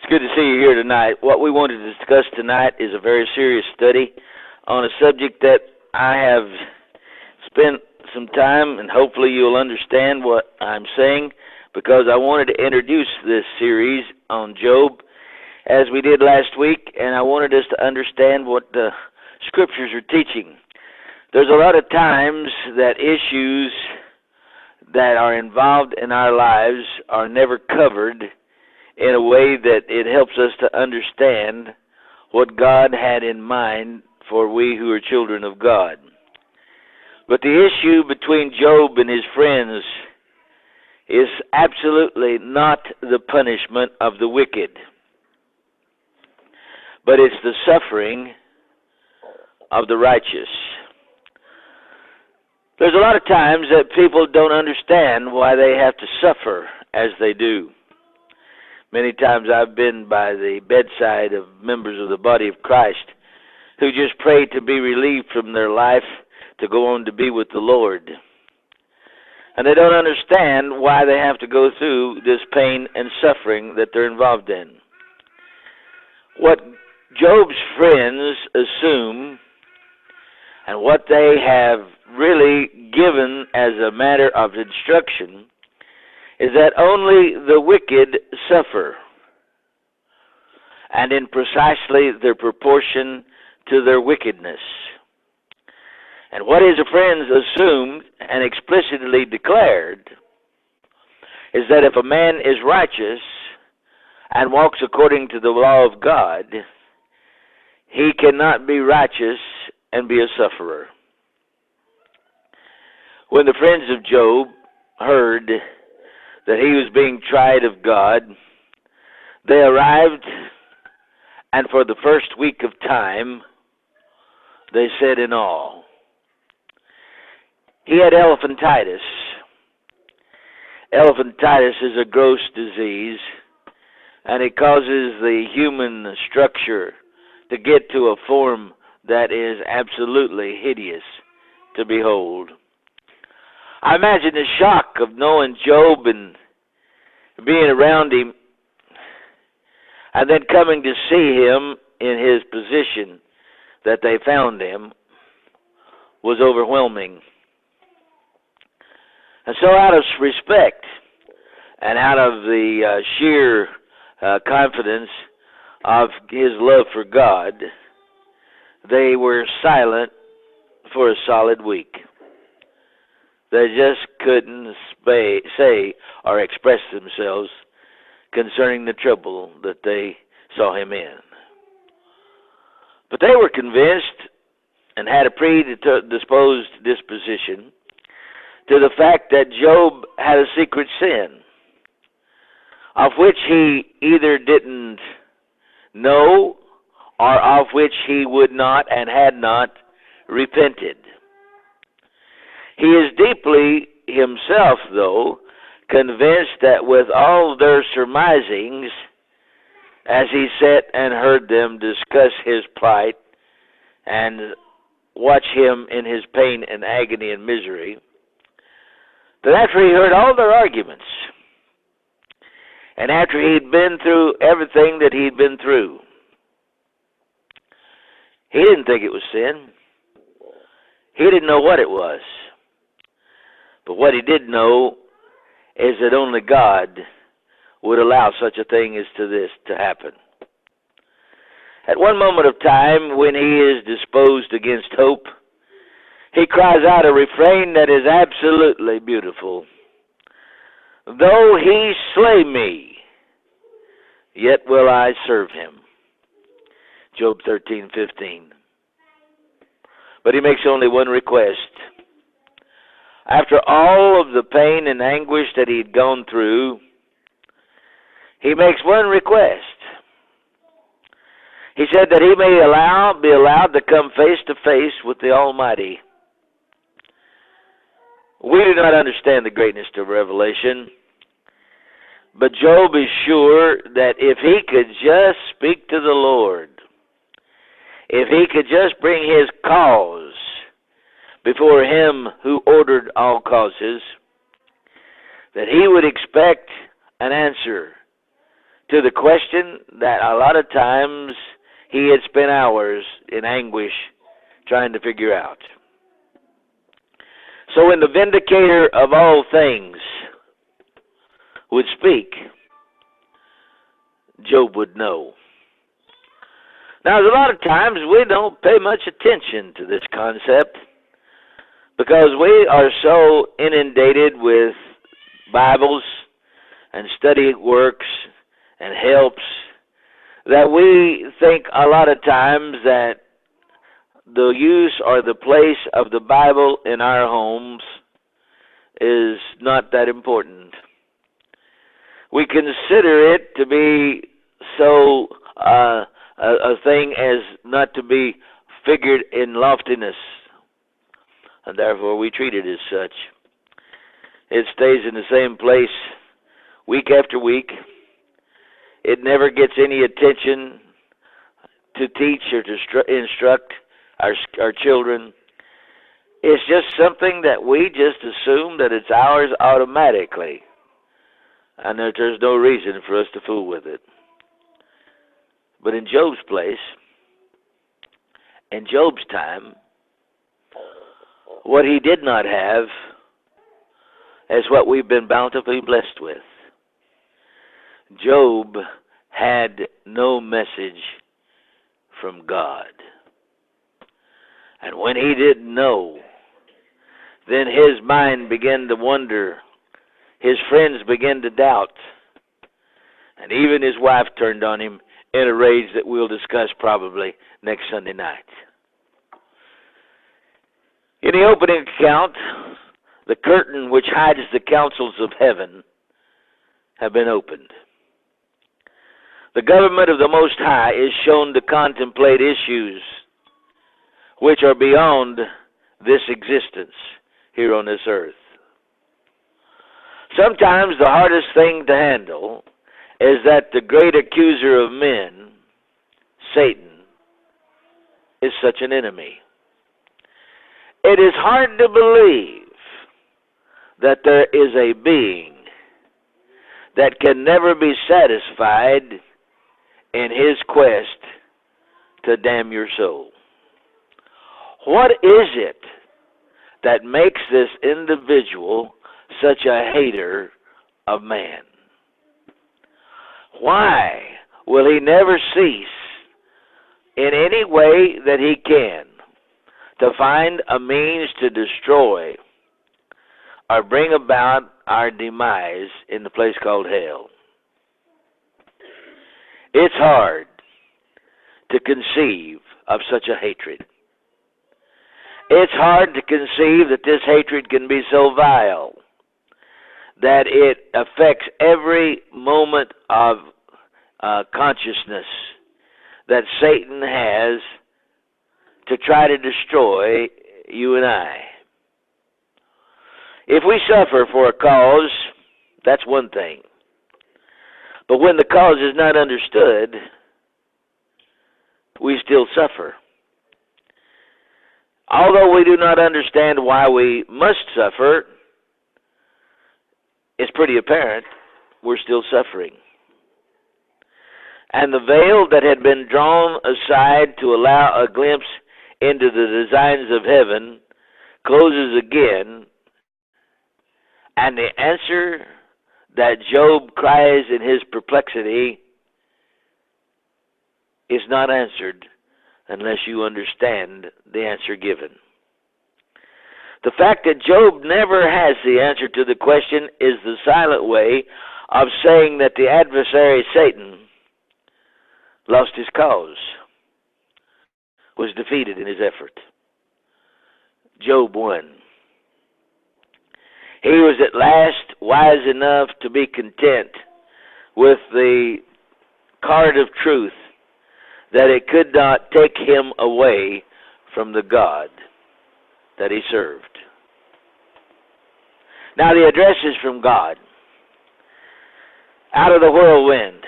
It's good to see you here tonight. What we want to discuss tonight is a very serious study on a subject that I have spent some time, and hopefully you'll understand what I'm saying, because I wanted to introduce this series on Job as we did last week, and I wanted us to understand what the Scriptures are teaching. There's a lot of times that issues that are involved in our lives are never covered in a way that it helps us to understand what God had in mind for we who are children of God. But the issue between Job and his friends is absolutely not the punishment of the wicked, but it's the suffering of the righteous. There's a lot of times that people don't understand why they have to suffer as they do. Many times I've been by the bedside of members of the body of Christ who just pray to be relieved from their life to go on to be with the Lord. And they don't understand why they have to go through this pain and suffering that they're involved in. What Job's friends assume and what they have really given as a matter of instruction is that only the wicked suffer, and in precisely their proportion to their wickedness. And what his friends assumed and explicitly declared is that if a man is righteous and walks according to the law of God, he cannot be righteous and be a sufferer. When the friends of Job heard that he was being tried of God, they arrived, and for the first week of time, they said in awe. He had elephantitis. Elephantitis is a gross disease, and it causes the human structure to get to a form that is absolutely hideous to behold. I imagine the shock of knowing Job and being around him and then coming to see him in his position that they found him was overwhelming. And so out of respect and out of the sheer confidence of his love for God, they were silent for a solid week. They just couldn't say or express themselves concerning the trouble that they saw him in. But they were convinced and had a predisposed disposition to the fact that Job had a secret sin of which he either didn't know or of which he would not and had not repented. He is deeply himself, though, convinced that with all their surmisings, as he sat and heard them discuss his plight and watch him in his pain and agony and misery, that after he heard all their arguments, and after he'd been through everything that he'd been through, he didn't think it was sin. He didn't know what it was. But what he did know is that only God would allow such a thing as this to happen. At one moment of time, when he is disposed against hope, he cries out a refrain that is absolutely beautiful. Though he slay me, yet will I serve him. Job 13:15. But he makes only one request. After all of the pain and anguish that he'd gone through, he makes one request. He said that he may be allowed to come face to face with the Almighty. We do not understand the greatness of Revelation, but Job is sure that if he could just speak to the Lord, if he could just bring his cause before him who ordered all causes, that he would expect an answer to the question that a lot of times he had spent hours in anguish trying to figure out. So when the vindicator of all things would speak, Job would know. Now, a lot of times we don't pay much attention to this concept because we are so inundated with Bibles and study works and helps that we think a lot of times that the use or the place of the Bible in our homes is not that important. We consider it to be so a thing as not to be figured in loftiness, and therefore we treat it as such. It stays in the same place week after week. It never gets any attention to teach or to instruct our children. It's just something that we just assume that it's ours automatically, and that there's no reason for us to fool with it. But in Job's place, in Job's time, what he did not have is what we've been bountifully blessed with. Job had no message from God. And when he didn't know, then his mind began to wonder. His friends began to doubt. And even his wife turned on him in a rage that we'll discuss probably next Sunday night. In the opening account, the curtain which hides the counsels of heaven have been opened. The government of the Most High is shown to contemplate issues which are beyond this existence here on this earth. Sometimes the hardest thing to handle is that the great accuser of men, Satan, is such an enemy. It is hard to believe that there is a being that can never be satisfied in his quest to damn your soul. What is it that makes this individual such a hater of man? Why will he never cease in any way that he can to find a means to destroy or bring about our demise in the place called hell? It's hard to conceive of such a hatred. It's hard to conceive that this hatred can be so vile that it affects every moment of consciousness that Satan has to try to destroy you and I. If we suffer for a cause, that's one thing. But when the cause is not understood, we still suffer. Although we do not understand why we must suffer, it's pretty apparent we're still suffering. And the veil that had been drawn aside to allow a glimpse into the designs of heaven closes again, and the answer that Job cries in his perplexity is not answered unless you understand the answer given. The fact that Job never has the answer to the question is the silent way of saying that the adversary, Satan, lost his cause, was defeated in his effort. Job won. He was at last wise enough to be content with the card of truth that it could not take him away from the God that he served. Now the addresses from God out of the whirlwind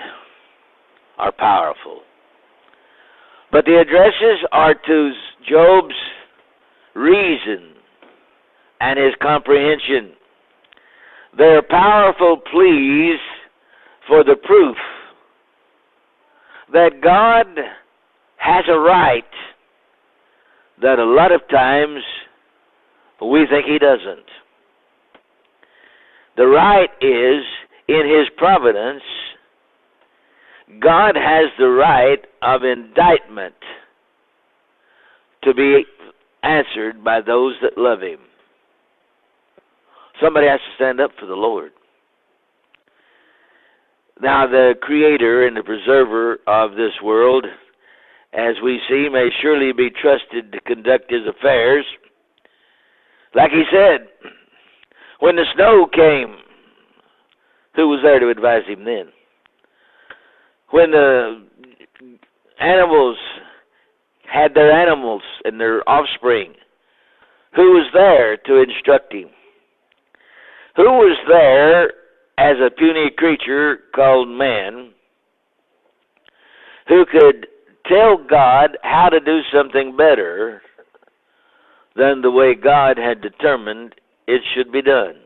are powerful. But the addresses are to Job's reason and his comprehension. They're powerful pleas for the proof that God has a right that a lot of times we think He doesn't. The right is, in His providence, God has the right of indictment to be answered by those that love Him. Somebody has to stand up for the Lord. Now, the Creator and the Preserver of this world, as we see, may surely be trusted to conduct His affairs. Like He said, when the snow came, who was there to advise Him then? When the animals had their animals and their offspring, who was there to instruct Him? Who was there as a puny creature called man who could tell God how to do something better than the way God had determined it should be done?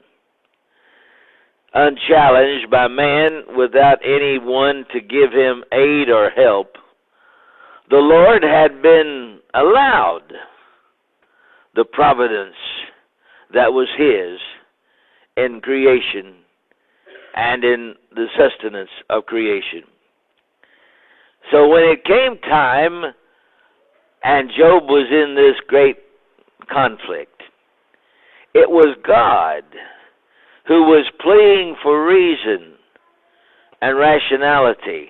Unchallenged by man, without anyone to give him aid or help, the Lord had been allowed the providence that was His in creation and in the sustenance of creation. So when it came time and Job was in this great conflict, it was God who was pleading for reason and rationality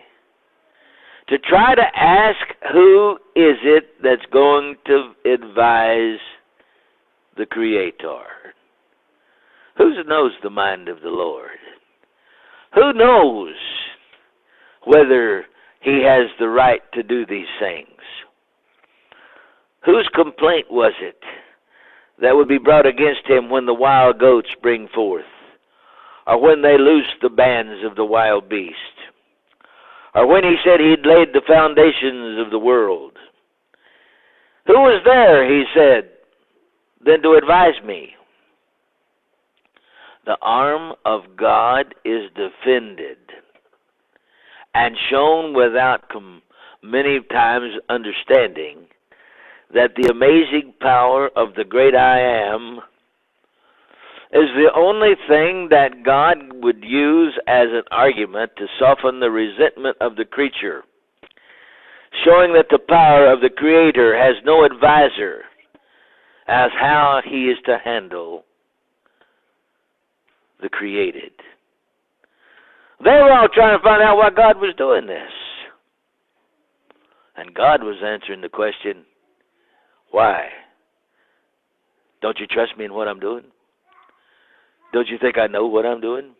to try to ask, who is it that's going to advise the Creator? Who knows the mind of the Lord? Who knows whether He has the right to do these things? Whose complaint was it that would be brought against Him when the wild goats bring forth, or when they loose the bands of the wild beast, or when He said He'd laid the foundations of the world? Who was there, He said, then to advise me? The arm of God is defended and shown without many times understanding that the amazing power of the great I Am is the only thing that God would use as an argument to soften the resentment of the creature, showing that the power of the Creator has no advisor as how He is to handle the created. They were all trying to find out why God was doing this. And God was answering the question, why? Don't you trust me in what I'm doing? Don't you think I know what I'm doing?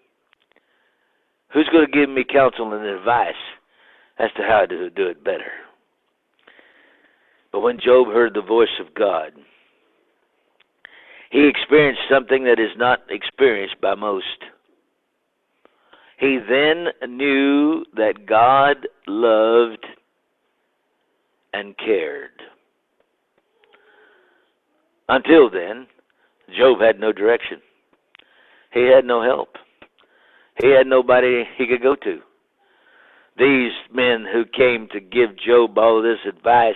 Who's going to give me counsel and advice as to how to do it better? But when Job heard the voice of God, he experienced something that is not experienced by most. He then knew that God loved and cared. Until then, Job had no direction. He had no help. He had nobody he could go to. These men who came to give Job all this advice,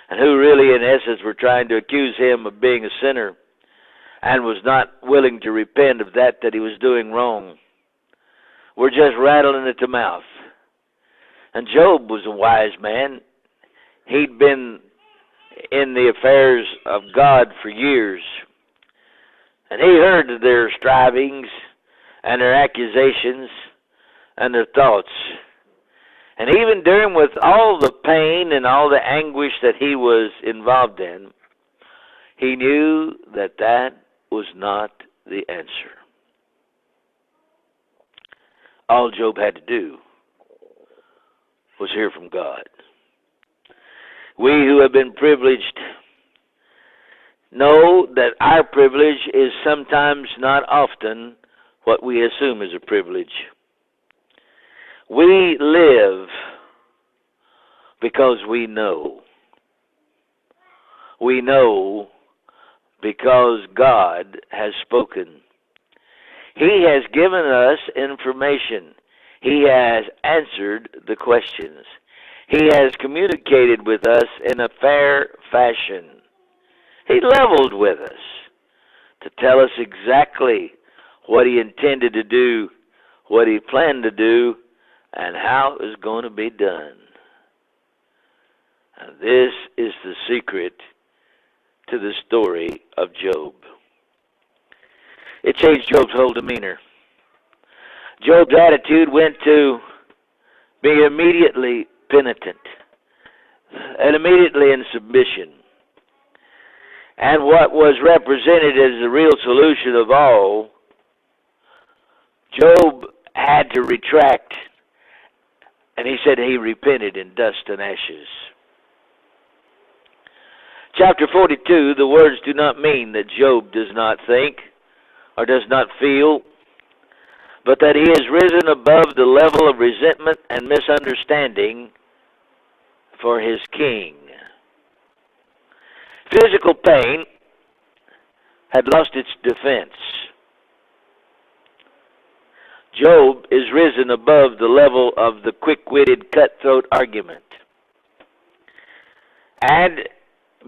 and who really in essence were trying to accuse him of being a sinner, and was not willing to repent of that he was doing wrong, were just rattling at the mouth. And Job was a wise man. He'd been in the affairs of God for years. And he heard their strivings and their accusations and their thoughts. And even during with all the pain and all the anguish that he was involved in, he knew that that was not the answer. All Job had to do was hear from God. We who have been privileged know that our privilege is sometimes, not often, what we assume is a privilege. We live because we know. We know because God has spoken. He has given us information. He has answered the questions. He has communicated with us in a fair fashion. He leveled with us to tell us exactly what he intended to do, what he planned to do, and how it was going to be done. And this is the secret to the story of Job. It changed Job's whole demeanor. Job's attitude went to being immediately penitent and immediately in submission. And what was represented as the real solution of all, Job had to retract. And he said he repented in dust and ashes. Chapter 42, the words do not mean that Job does not think or does not feel, but that he has risen above the level of resentment and misunderstanding for his king. Physical pain had lost its defense. Job is risen above the level of the quick-witted, cutthroat argument. And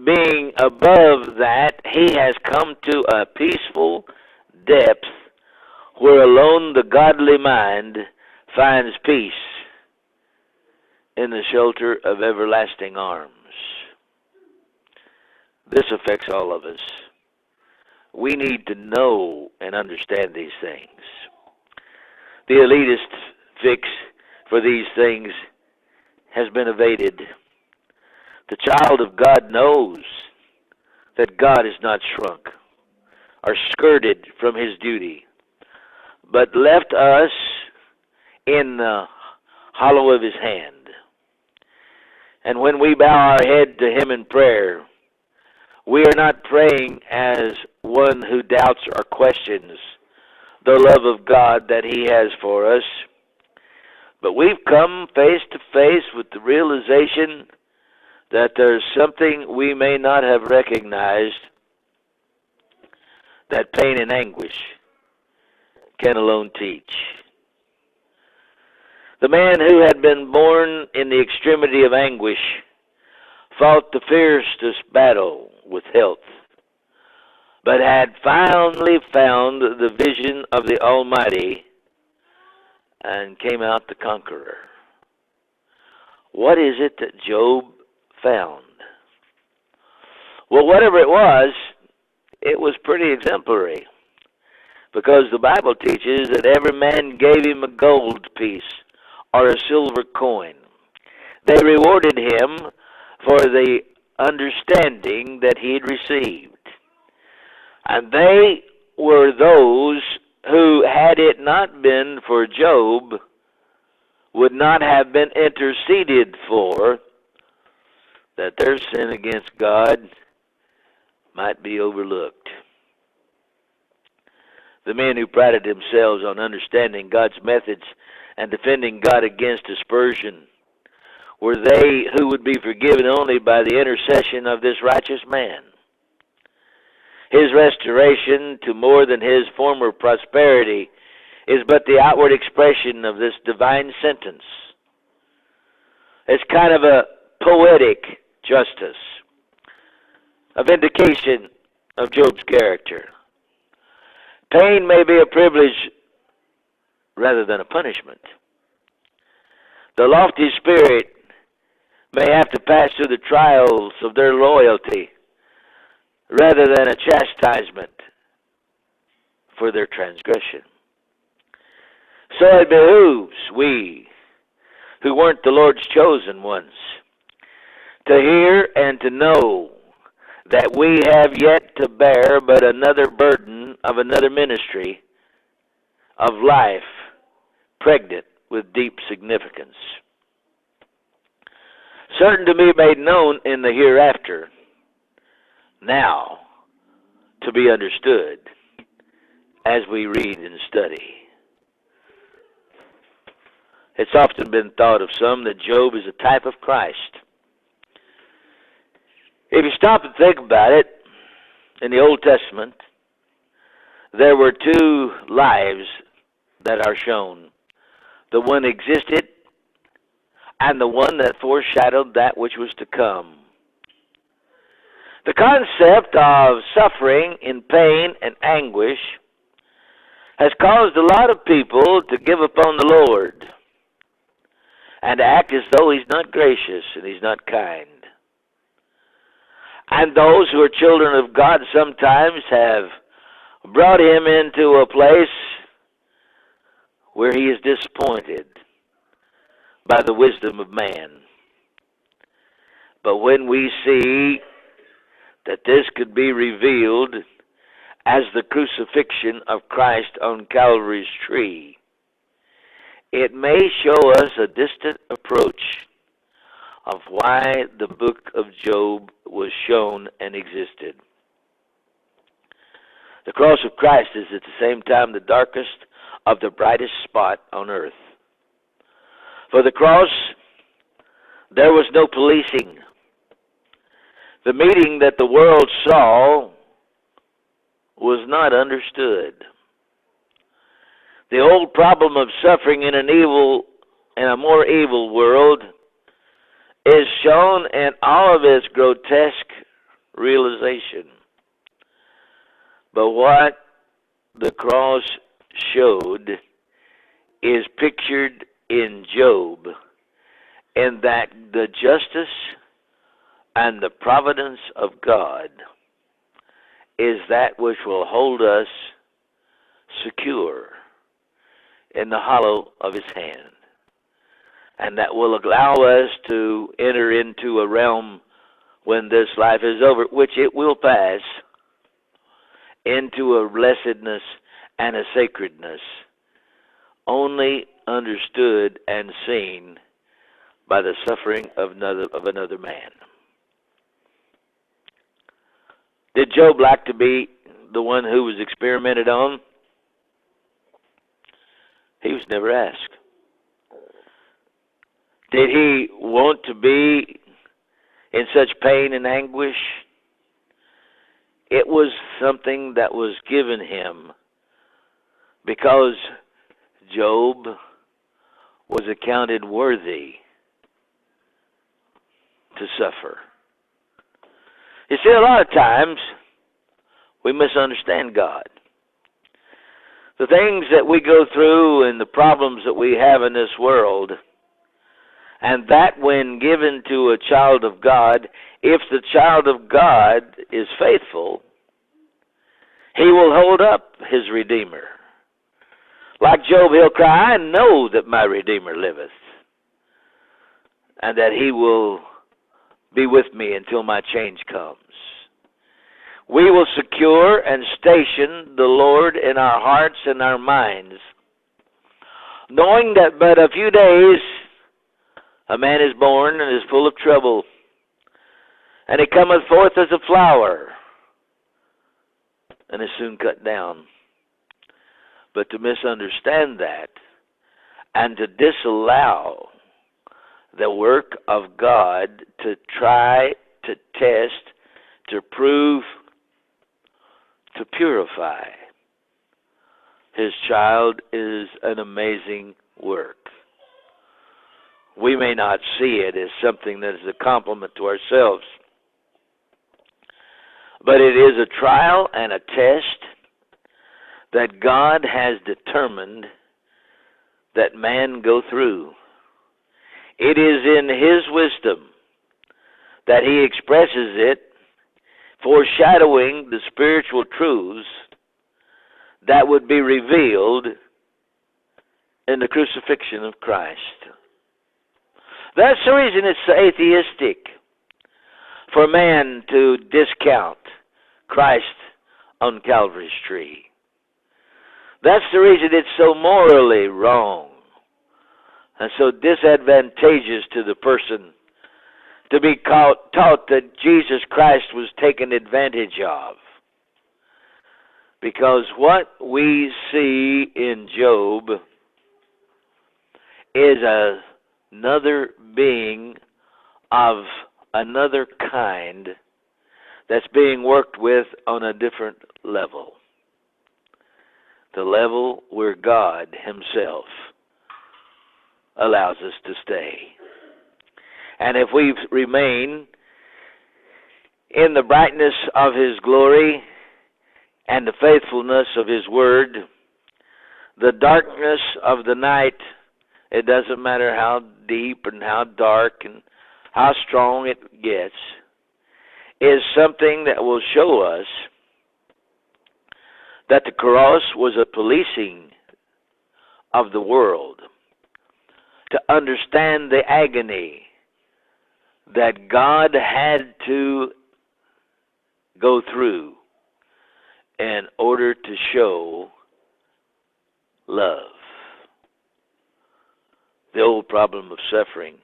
being above that, he has come to a peaceful depth where alone the godly mind finds peace in the shelter of everlasting arms. This affects all of us. We need to know and understand these things. The elitist fix for these things has been evaded. The child of God knows that God is not shrunk or skirted from his duty, but left us in the hollow of his hand. And when we bow our head to him in prayer, we are not praying as one who doubts or questions the love of God that he has for us, but we've come face to face with the realization that there's something we may not have recognized, that pain and anguish can alone teach. The man who had been born in the extremity of anguish fought the fiercest battle with health, but had finally found the vision of the Almighty and came out the conqueror. What is it that Job found? Well, whatever it was pretty exemplary, because the Bible teaches that every man gave him a gold piece or a silver coin. They rewarded him for the understanding that he had received. And they were those who, had it not been for Job, would not have been interceded for, that their sin against God might be overlooked. The men who prided themselves on understanding God's methods and defending God against aspersion were they who would be forgiven only by the intercession of this righteous man. His restoration to more than his former prosperity is but the outward expression of this divine sentence. It's kind of a poetic justice, a vindication of Job's character. Pain may be a privilege rather than a punishment. The lofty spirit may have to pass through the trials of their loyalty rather than a chastisement for their transgression. So it behooves we, who weren't the Lord's chosen ones, to hear and to know that we have yet to bear but another burden of another ministry of life pregnant with deep significance, certain to be made known in the hereafter, now to be understood as we read and study. It's often been thought of some that Job is a type of Christ. If you stop and think about it, in the Old Testament, there were two lives that are shown. The one existed and the one that foreshadowed that which was to come. The concept of suffering in pain and anguish has caused a lot of people to give up on the Lord and to act as though He's not gracious and He's not kind. And those who are children of God sometimes have brought Him into a place where He is disappointed by the wisdom of man. But when we see that this could be revealed as the crucifixion of Christ on Calvary's tree, it may show us a distant approach of why the book of Job was shown and existed. The cross of Christ is at the same time the darkest of the brightest spot on earth. For the cross, there was no policing. The meaning that the world saw was not understood. The old problem of suffering in a more evil world is shown in all of its grotesque realization. But what the cross showed is pictured in Job, in that the justice and the providence of God is that which will hold us secure in the hollow of His hand, and that will allow us to enter into a realm when this life is over, which it will pass, into a blessedness and a sacredness only understood and seen by the suffering of another man. Did Job like to be the one who was experimented on? He was never asked. Did he want to be in such pain and anguish? It was something that was given him because Job was accounted worthy to suffer. You see, a lot of times we misunderstand God. The things that we go through and the problems that we have in this world, and that when given to a child of God, if the child of God is faithful, he will hold up his Redeemer. Like Job, he'll cry, I know that my Redeemer liveth, and that He will be with me until my change comes. We will secure and station the Lord in our hearts and our minds, knowing that but a few days a man is born and is full of trouble, and he cometh forth as a flower, and is soon cut down. But to misunderstand that and to disallow the work of God to try, to test, to prove, to purify His child is an amazing work. We may not see it as something that is a compliment to ourselves, but it is a trial and a test that God has determined that man go through. It is in His wisdom that He expresses it, foreshadowing the spiritual truths that would be revealed in the crucifixion of Christ. That's the reason it's atheistic for man to discount Christ on Calvary's tree. That's the reason it's so morally wrong and so disadvantageous to the person to be taught that Jesus Christ was taken advantage of. Because what we see in Job is another being of another kind that's being worked with on a different level. The level where God Himself allows us to stay. And if we remain in the brightness of His glory and the faithfulness of His word, the darkness of the night, it doesn't matter how deep and how dark and how strong it gets, is something that will show us that the cross was a policing of the world, to understand the agony that God had to go through in order to show love. The old problem of suffering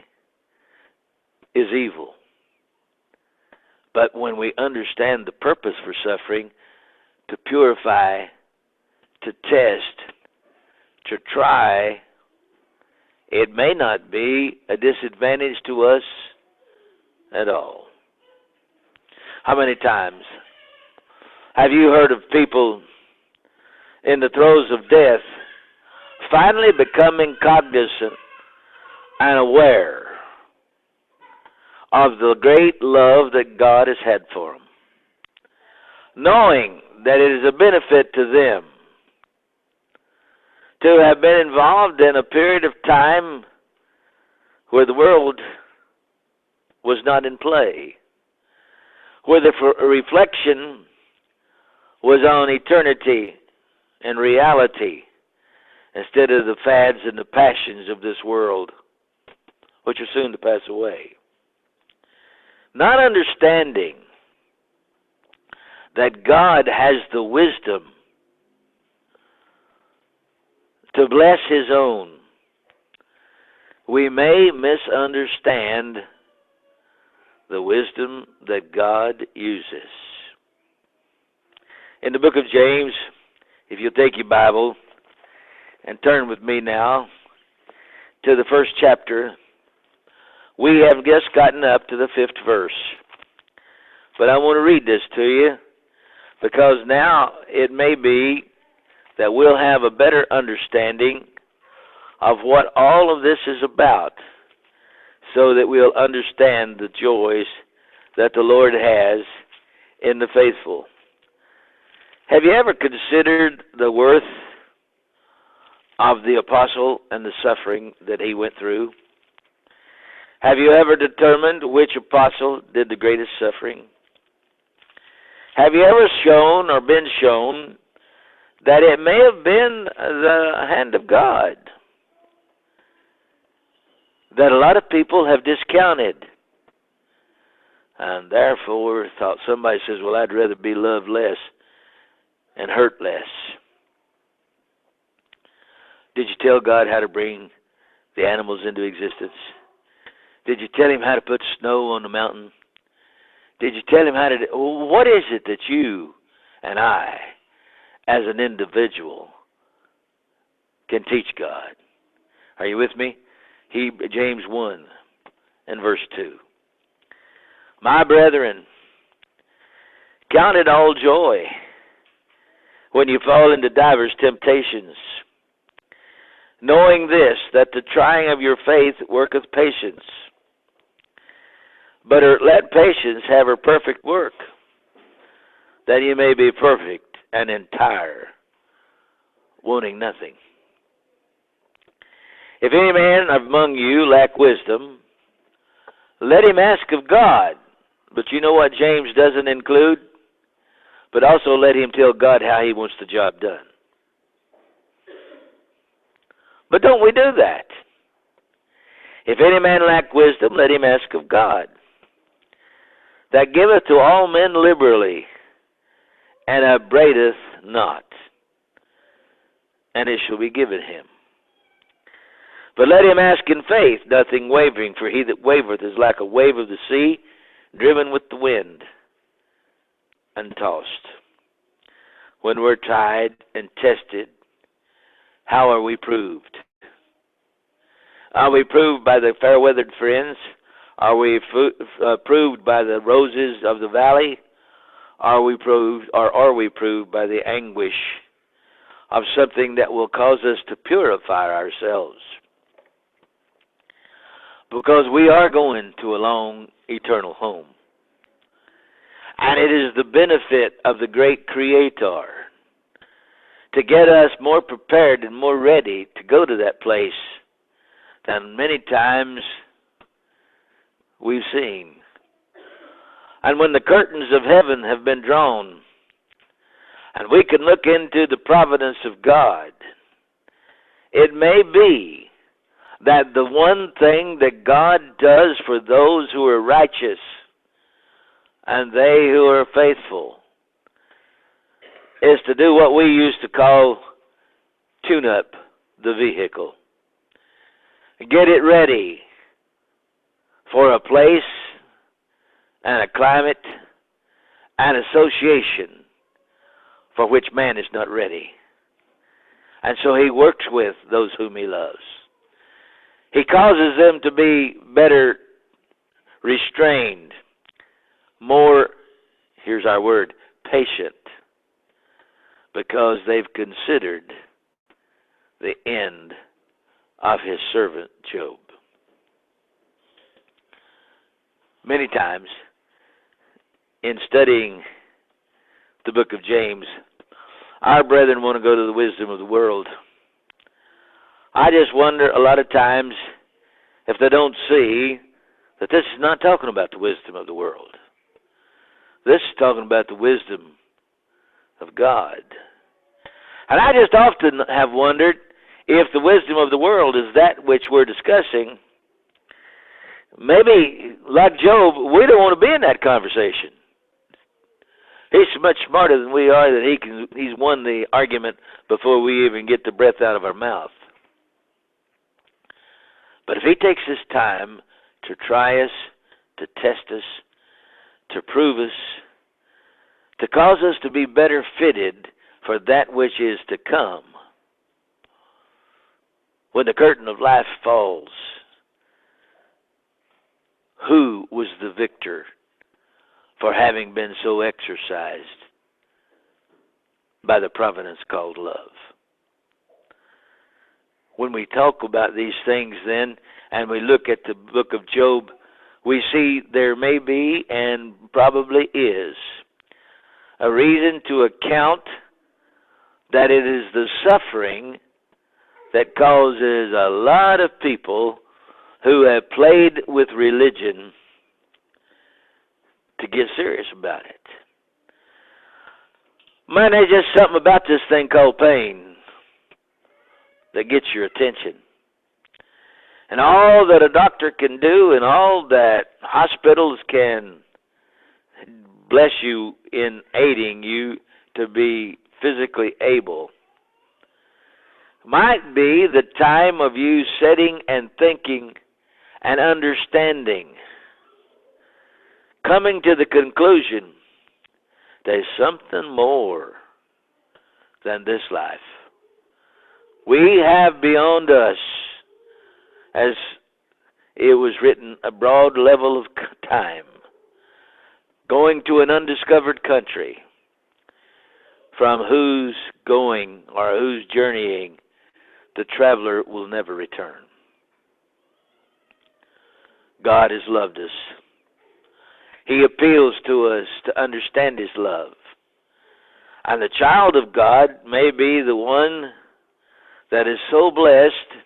is evil. But when we understand the purpose for suffering, to purify, to test, to try, it may not be a disadvantage to us at all. How many times have you heard of people in the throes of death finally becoming cognizant and aware of the great love that God has had for them, knowing that it is a benefit to them to have been involved in a period of time where the world was not in play, where the reflection was on eternity and reality instead of the fads and the passions of this world, which are soon to pass away. Not understanding that God has the wisdom to bless His own, we may misunderstand the wisdom that God uses. In the book of James, if you'll take your Bible and turn with me now to the first chapter, we have just gotten up to the 5th verse. But I want to read this to you because now it may be that we'll have a better understanding of what all of this is about, so that we'll understand the joys that the Lord has in the faithful. Have you ever considered the worth of the apostle and the suffering that he went through? Have you ever determined which apostle did the greatest suffering? Have you ever shown or been shown that it may have been the hand of God that a lot of people have discounted, and therefore thought, somebody says, well, I'd rather be loved less and hurt less. Did you tell God how to bring the animals into existence? Did you tell Him how to put snow on the mountain? Did you tell Him how to do? What is it that you and I, as an individual, can teach God? Are you with me? James 1 and verse 2. My brethren, count it all joy when you fall into divers temptations, knowing this, that the trying of your faith worketh patience. But let patience have her perfect work, that you may be perfect and entire, wanting nothing. If any man among you lack wisdom, let him ask of God. But you know what James doesn't include? But also let him tell God how he wants the job done. But don't we do that? If any man lack wisdom, let him ask of God, that giveth to all men liberally, and upbraideth not, and it shall be given him. But let him ask in faith, nothing wavering, for he that wavereth is like a wave of the sea, driven with the wind and tossed. When we're tried and tested, how are we proved? Are we proved by the fair-weathered friends? Are we proved by the roses of the valley? Are we proved by the anguish of something that will cause us to purify ourselves? because we are going to a long eternal home. And it is the benefit of the great Creator to get us more prepared and more ready to go to that place than many times we've seen. And when the curtains of heaven have been drawn, and we can look into the providence of God, it may be that the one thing that God does for those who are righteous and they who are faithful is to do what we used to call tune up the vehicle. Get it ready for a place and a climate and association for which man is not ready. And so he works with those whom he loves. He causes them to be better restrained, more, here's our word, patient, because they've considered the end of his servant Job. Many times, in studying the book of James, our brethren want to go to the wisdom of the world. I just wonder a lot of times if they don't see that this is not talking about the wisdom of the world. This is talking about the wisdom of God. And I just often have wondered if the wisdom of the world is that which we're discussing. Maybe, like Job, we don't want to be in that conversation. He's so much smarter than we are that he's won the argument before we even get the breath out of our mouth. But if he takes his time to try us, to test us, to prove us, to cause us to be better fitted for that which is to come, when the curtain of life falls, who was the victor for having been so exercised by the providence called love? When we talk about these things then, and we look at the book of Job, we see there may be, and probably is, a reason to account that it is the suffering that causes a lot of people who have played with religion to get serious about it. Man, there's just something about this thing called pain that gets your attention. And all that a doctor can do and all that hospitals can bless you in aiding you to be physically able might be the time of you sitting and thinking and understanding, coming to the conclusion there's something more than this life. We have beyond us, as it was written, a broad level of time, going to an undiscovered country, from whose going or whose journeying the traveler will never return. God has loved us. He appeals to us to understand His love. And the child of God may be the one that is so blessed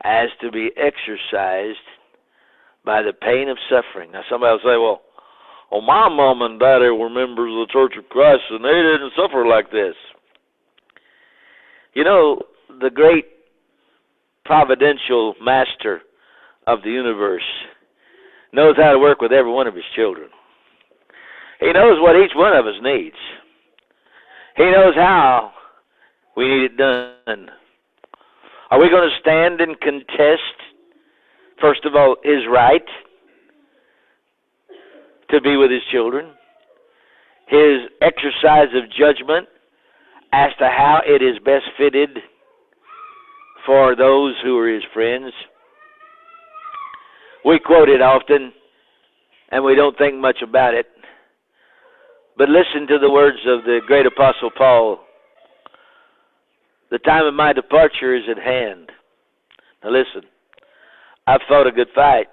as to be exercised by the pain of suffering. Now somebody will say, well, my mom and daddy were members of the Church of Christ and they didn't suffer like this. You know, the great providential master of the universe knows how to work with every one of His children. He knows what each one of us needs. He knows how we need it done. Are we going to stand and contest, first of all, His right to be with His children, His exercise of judgment as to how it is best fitted for those who are His friends? We quote it often, and we don't think much about it. But listen to the words of the great Apostle Paul. The time of my departure is at hand. Now listen. I've fought a good fight.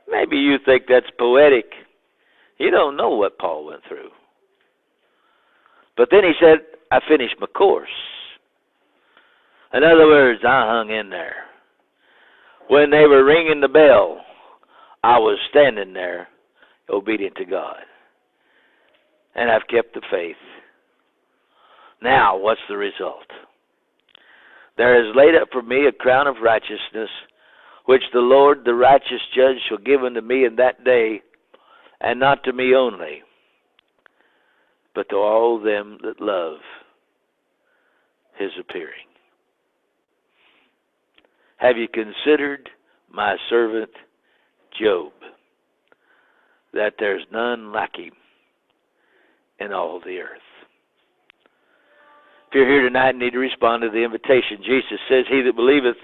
Maybe you think that's poetic. You don't know what Paul went through. But then he said, I finished my course. In other words, I hung in there. When they were ringing the bell, I was standing there, obedient to God. And I've kept the faith. Now, what's the result? There is laid up for me a crown of righteousness, which the Lord, the righteous judge, shall give unto me in that day, and not to me only, but to all them that love his appearing. Have you considered my servant Job, that there's none like him in all the earth? If you're here tonight and need to respond to the invitation, Jesus says, he that believeth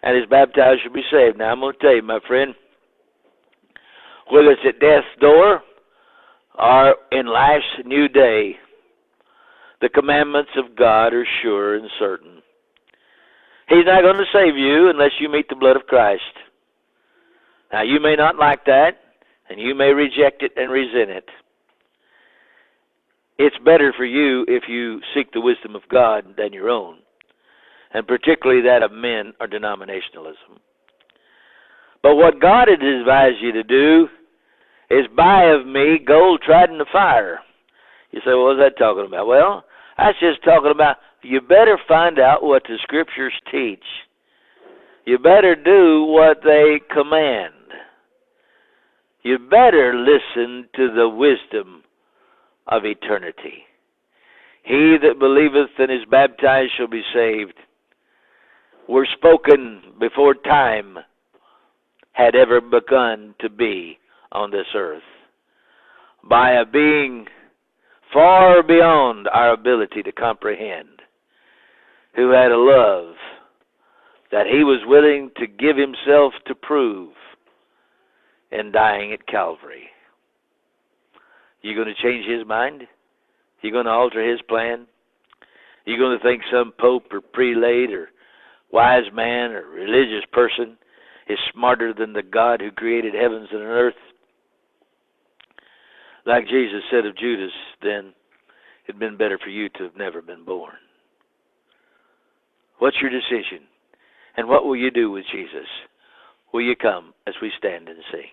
and is baptized shall be saved. Now, I'm going to tell you, my friend, whether it's at death's door or in life's new day, the commandments of God are sure and certain. He's not going to save you unless you meet the blood of Christ. Now, you may not like that, and you may reject it and resent it. It's better for you if you seek the wisdom of God than your own, and particularly that of men or denominationalism. But what God had advised you to do is buy of me gold tried in the fire. You say, well, what's that talking about? Well, that's just talking about you better find out what the Scriptures teach. You better do what they command. You better listen to the wisdom of eternity. He that believeth and is baptized shall be saved. Were spoken before time had ever begun to be on this earth, by a being far beyond our ability to comprehend, who had a love that he was willing to give himself to prove in dying at Calvary. You going to change his mind? You going to alter his plan? You going to think some pope or prelate or wise man or religious person is smarter than the God who created heavens and earth? Like Jesus said of Judas, then, it'd been better for you to have never been born. What's your decision? And what will you do with Jesus? Will you come as we stand and sing?